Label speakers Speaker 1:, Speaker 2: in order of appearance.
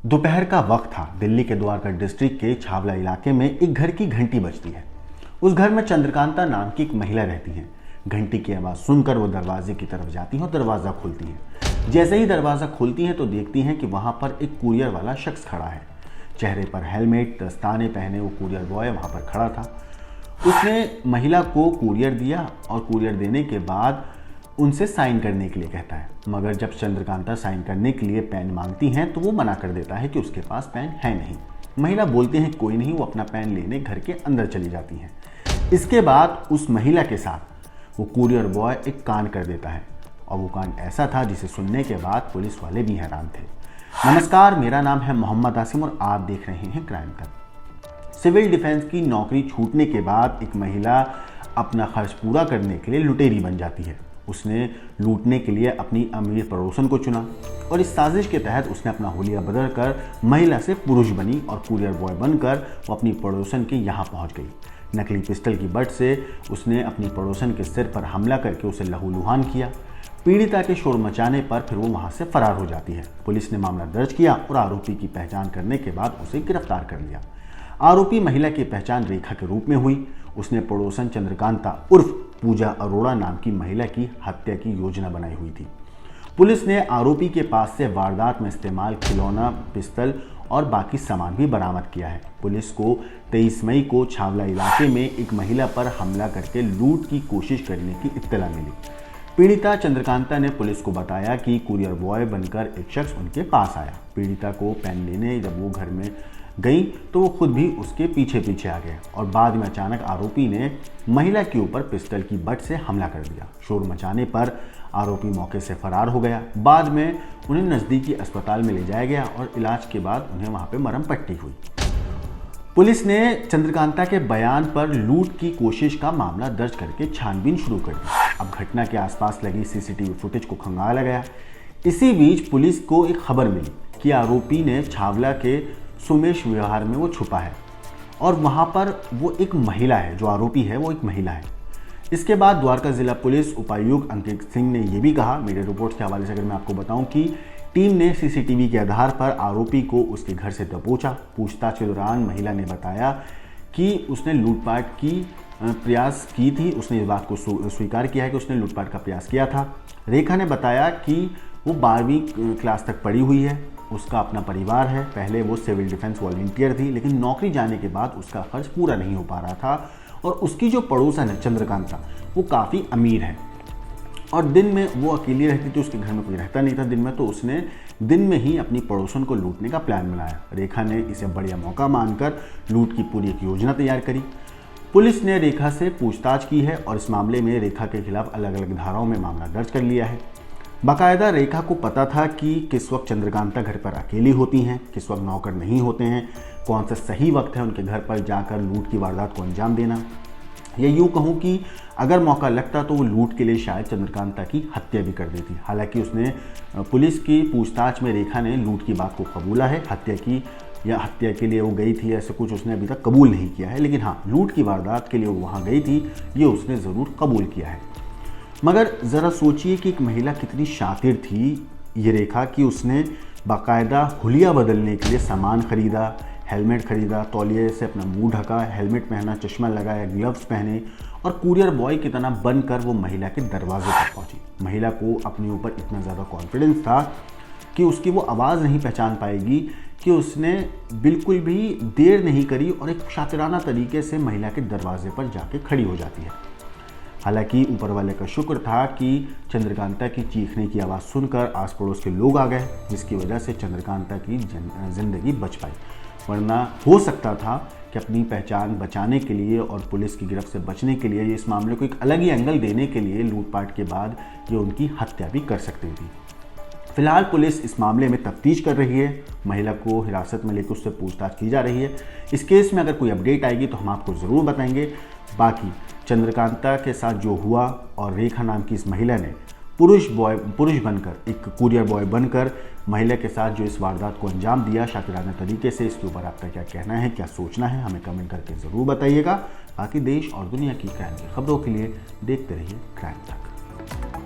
Speaker 1: दोपहर का वक्त था। दिल्ली के द्वारका डिस्ट्रिक्ट के छावला इलाके में एक घर की घंटी बजती है। उस घर में चंद्रकांता नाम की एक महिला रहती है। घंटी की आवाज़ सुनकर वो दरवाजे की तरफ जाती हैं और दरवाज़ा खोलती हैं। जैसे ही दरवाज़ा खोलती हैं तो देखती हैं कि वहाँ पर एक कुरियर वाला शख्स खड़ा है। चेहरे पर हेलमेट, दस्ताने पहने वो कुरियर बॉय वहाँ पर खड़ा था। उसने महिला को कुरियर दिया और कुरियर देने के बाद उनसे साइन करने के लिए कहता है, मगर जब चंद्रकांता साइन करने के लिए पेन मांगती हैं तो वो मना कर देता है कि उसके पास पेन है नहीं। महिला बोलती है कोई नहीं, वो अपना पेन लेने घर के अंदर चली जाती हैं। इसके बाद उस महिला के साथ वो कुरियर बॉय एक कांड कर देता है और वो कांड ऐसा था जिसे सुनने के बाद पुलिस वाले भी हैरान थे। नमस्कार, मेरा नाम है मोहम्मद आसिम और आप देख रहे हैं क्राइम तक। सिविल डिफेंस की नौकरी छूटने के बाद एक महिला अपना खर्च पूरा करने के लिए लुटेरी बन जाती है। उसने लूटने के लिए अपनी अमीर पड़ोसन को चुना और इस साजिश के तहत उसने अपना हुलिया बदल कर महिला से पुरुष बनी और कुरियर बॉय बनकर वो अपनी पड़ोसन के यहाँ पहुँच गई। नकली पिस्टल की बट से उसने अपनी पड़ोसन के सिर पर हमला करके उसे लहूलुहान किया। पीड़िता के शोर मचाने पर फिर वो वहाँ से फरार हो जाती है। पुलिस ने मामला दर्ज किया और आरोपी की पहचान करने के बाद उसे गिरफ्तार कर लिया। आरोपी महिला की पहचान रेखा के रूप में हुई। उसने पड़ोसन चंद्रकांता उर्फ पूजा अरोड़ा नाम की महिला की हत्या की योजना बनाई हुई थी। पुलिस ने आरोपी के पास से वारदात में इस्तेमाल खिलौना, पिस्तल और बाकी सामान भी बरामद किया है। पुलिस को 23 मई को छावला इलाके में एक महिला पर हमला करके लूट की कोशिश करने की इत्तला मिली। पीड़िता चंद्रकांता ने पुलिस को बताया कि कुरियर बॉय बनकर एक शख्स उनके पास आया। पीड़िता को पेन लेने जब वो घर में गई तो वो खुद भी उसके पीछे पीछे आ गए और बाद में अचानक आरोपी ने महिला के ऊपर पिस्टल की बट से हमला कर दिया। शोर मचाने पर आरोपी मौके से फरार हो गया। बाद में उन्हें नज़दीकी अस्पताल में ले जाया गया और इलाज के बाद उन्हें वहाँ पे मरहम पट्टी हुई। पुलिस ने चंद्रकांता के बयान पर लूट की कोशिश का मामला दर्ज करके छानबीन शुरू कर दी। अब घटना के आसपास लगी सीसीटीवी फुटेज को खंगाला गया। इसी बीच पुलिस को एक खबर मिली कि आरोपी ने छावला के सुमेश विहार में वो छुपा है और वहाँ पर वो एक महिला है, जो आरोपी है वो एक महिला है। इसके बाद द्वारका जिला पुलिस उपायुक्त अंकित सिंह ने यह भी कहा, मीडिया रिपोर्ट्स के हवाले से अगर मैं आपको बताऊं, कि टीम ने सीसीटीवी के आधार पर आरोपी को उसके घर से दबोचा। पूछताछ के दौरान महिला ने बताया कि उसने लूटपाट की प्रयास की थी। उसने इस बात को स्वीकार किया है कि उसने लूटपाट का प्रयास किया था। रेखा ने बताया कि वो 12वीं क्लास तक पढ़ी हुई है, उसका अपना परिवार है। पहले वो सिविल डिफेंस वॉलंटियर थी, लेकिन नौकरी जाने के बाद उसका खर्च पूरा नहीं हो पा रहा था और उसकी जो पड़ोसन है चंद्रकांता, वो काफ़ी अमीर है और दिन में वो अकेली रहती थी, उसके घर में कोई रहता नहीं था दिन में, तो उसने दिन में ही अपनी पड़ोसन को लूटने का प्लान बनाया। रेखा ने इसे बढ़िया मौका मानकर लूट की पूरी एक योजना तैयार करी। पुलिस ने रेखा से पूछताछ की है और इस मामले में रेखा के खिलाफ अलग अलग धाराओं में मामला दर्ज कर लिया है। बाकायदा रेखा को पता था कि किस वक्त चंद्रकांता घर पर अकेली होती हैं, किस वक्त नौकर नहीं होते हैं, कौन सा सही वक्त है उनके घर पर जाकर लूट की वारदात को अंजाम देना। या यूँ कहूँ कि अगर मौका लगता तो वो लूट के लिए शायद चंद्रकांता की हत्या भी कर देती। हालांकि उसने पुलिस की पूछताछ में रेखा ने लूट की बात को कबूला है। हत्या के लिए वो गई थी ऐसे कुछ उसने अभी तक कबूल नहीं किया है, लेकिन हाँ, लूट की वारदात के लिए वो वहाँ गई थी ये उसने ज़रूर कबूल किया है। मगर ज़रा सोचिए कि एक महिला कितनी शातिर थी ये रेखा, कि उसने बाकायदा हुलिया बदलने के लिए सामान खरीदा, हेलमेट खरीदा, तौलिए से अपना मुंह ढका, हेलमेट पहना, चश्मा लगाया, ग्लव्स पहने और कुरियर बॉय की तरह बनकर वो महिला के दरवाजे तक पहुंची। महिला को अपने ऊपर इतना ज़्यादा कॉन्फिडेंस था कि उसकी वो आवाज़ नहीं पहचान पाएगी कि उसने बिल्कुल भी देर नहीं करी और एक शातिराना तरीके से महिला के दरवाजे पर जाके खड़ी हो जाती है। हालांकि ऊपर वाले का शुक्र था कि चंद्रकांता की चीखने की आवाज़ सुनकर आस पड़ोस के लोग आ गए, जिसकी वजह से चंद्रकांता की ज़िंदगी बच पाई। वरना हो सकता था कि अपनी पहचान बचाने के लिए और पुलिस की गिरफ्त से बचने के लिए इस मामले को एक अलग ही एंगल देने के लिए लूटपाट के बाद ये उनकी हत्या भी कर सकती थी। फिलहाल पुलिस इस मामले में तफ्तीश कर रही है। महिला को हिरासत में लेकर उससे पूछताछ की जा रही है। इस केस में अगर कोई अपडेट आएगी तो हम आपको ज़रूर बताएंगे। बाकी चंद्रकांता के साथ जो हुआ और रेखा नाम की इस महिला ने पुरुष बनकर, एक कुरियर बॉय बनकर महिला के साथ जो इस वारदात को अंजाम दिया शातिराना तरीके से, इसके ऊपर आपका क्या कहना है, क्या सोचना है, हमें कमेंट करके ज़रूर बताइएगा। बाकी देश और दुनिया की क्राइम की खबरों के लिए देखते रहिए क्राइम तक।